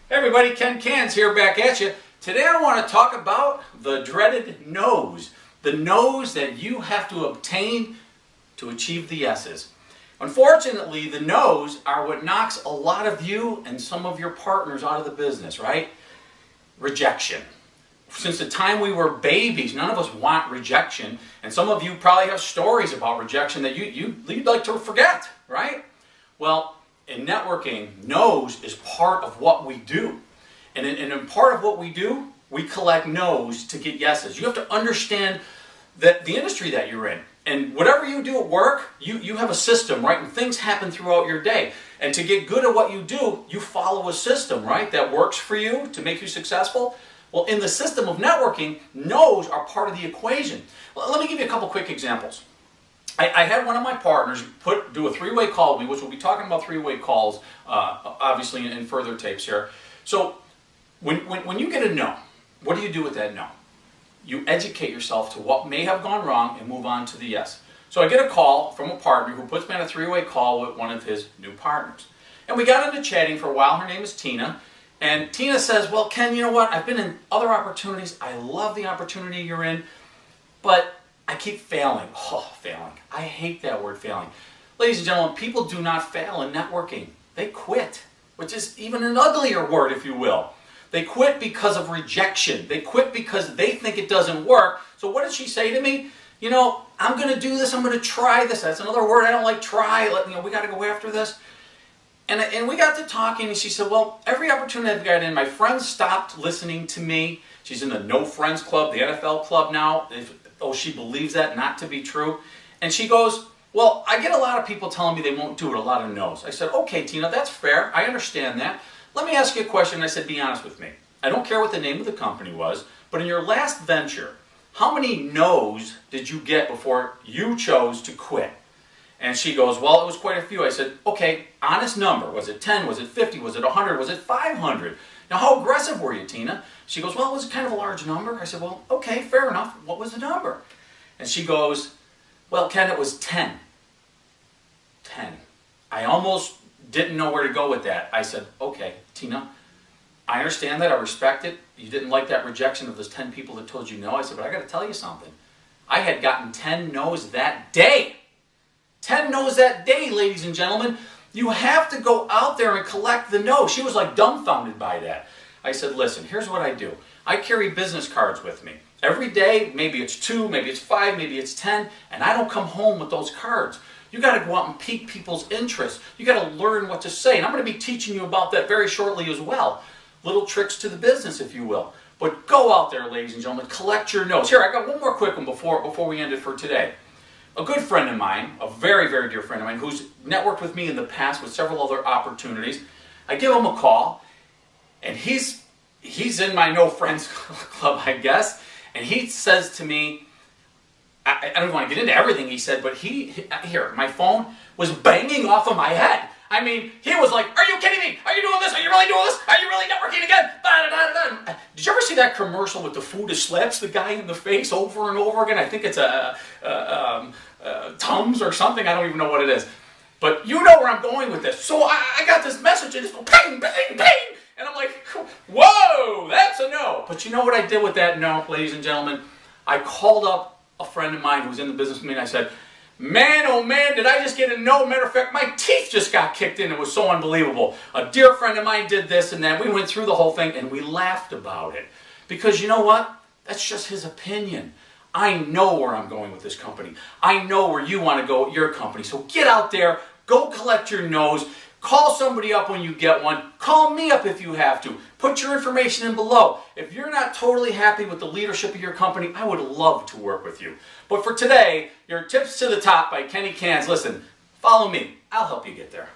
Hey everybody, Ken Canz here back at you. Today I want to talk about the dreaded no's. The no's that you have to obtain to achieve the yeses. Unfortunately, the no's are what knocks a lot of you and some of your partners out of the business, right? Rejection. Since the time we were babies, none of us want rejection. And some of you probably have stories about rejection that you'd like to forget, right? Well, in networking, no's is part of what we do. And in part of what we do, we collect no's to get yeses. You have to understand that the industry that you're in. And whatever you do at work, you have a system, right? And things happen throughout your day. And to get good at what you do, you follow a system, right? That works for you to make you successful. Well, in the system of networking, no's are part of the equation. Well, let me give you a couple quick examples. I had one of my partners do a three-way call with me, which we'll be talking about three-way calls, obviously, in further tapes here. So when you get a no, what do you do with that no? You educate yourself to what may have gone wrong and move on to the yes. So I get a call from a partner who puts me on a three-way call with one of his new partners. And we got into chatting for a while. Her name is Tina. And Tina says, well, Ken, you know what? I've been in other opportunities. I love the opportunity you're in, but I keep failing. Oh, failing. I hate that word, failing. Ladies and gentlemen, people do not fail in networking. They quit, which is even an uglier word, if you will. They quit because of rejection. They quit because they think it doesn't work. So what did she say to me? You know, I'm going to do this. I'm going to try this. That's another word I don't like, try. We got to go after this. And we got to talking, and she said, well, every opportunity I've got in, my friends stopped listening to me. She's in the No Friends Club, the NFL club now. She believes that not to be true. And she goes, well, I get a lot of people telling me they won't do it, a lot of no's. I said, okay, Tina, that's fair. I understand that. Let me ask you a question. I said, be honest with me. I don't care what the name of the company was, but in your last venture, how many no's did you get before you chose to quit? And she goes, well, it was quite a few. I said, okay, honest number. Was it 10? Was it 50? Was it 100? Was it 500? Now, how aggressive were you, Tina? She goes, well, it was kind of a large number. I said, well, okay, fair enough. What was the number? And she goes, well, Ken, it was 10. 10. I almost didn't know where to go with that. I said, okay, Tina, I understand that. I respect it. You didn't like that rejection of those 10 people that told you no. I said, but I got to tell you something. I had gotten 10 no's that day. 10 no's that day, ladies and gentlemen. You have to go out there and collect the no. She was like dumbfounded by that. I said, listen, here's what I do. I carry business cards with me. Every day, maybe it's 2, maybe it's 5, maybe it's 10, and I don't come home with those cards. You got to go out and pique people's interest. You got to learn what to say. And I'm going to be teaching you about that very shortly as well. Little tricks to the business, if you will. But go out there, ladies and gentlemen, collect your no's. Here, I got one more quick one before we end it for today. A good friend of mine, a very, very dear friend of mine, who's networked with me in the past with several other opportunities, I give him a call, and he's in my No Friends Club, I guess, and he says to me, I don't want to get into everything he said, but here, my phone was banging off of my head. I mean, he was like, are you kidding me? Are you doing this? Are you really doing this? Are you really networking again? Did you ever see that commercial with the food that slaps the guy in the face over and over again? I think it's Tums or something. I don't even know what it is. But you know where I'm going with this. So I got this message and it's going ping, ping, ping. And I'm like, whoa, that's a no. But you know what I did with that no, ladies and gentlemen? I called up a friend of mine who was in the business with me and I said, man, oh man, did I just get a no? Matter of fact, my teeth just got kicked in. It was so unbelievable. A dear friend of mine did this and that. We went through the whole thing and we laughed about it. Because you know what? That's just his opinion. I know where I'm going with this company. I know where you want to go with your company. So get out there, go collect your no's. Call somebody up when you get one. Call me up if you have to. Put your information in below. If you're not totally happy with the leadership of your company, I would love to work with you. But for today, your Tips to the Top by Kenny Canz. Listen, follow me. I'll help you get there.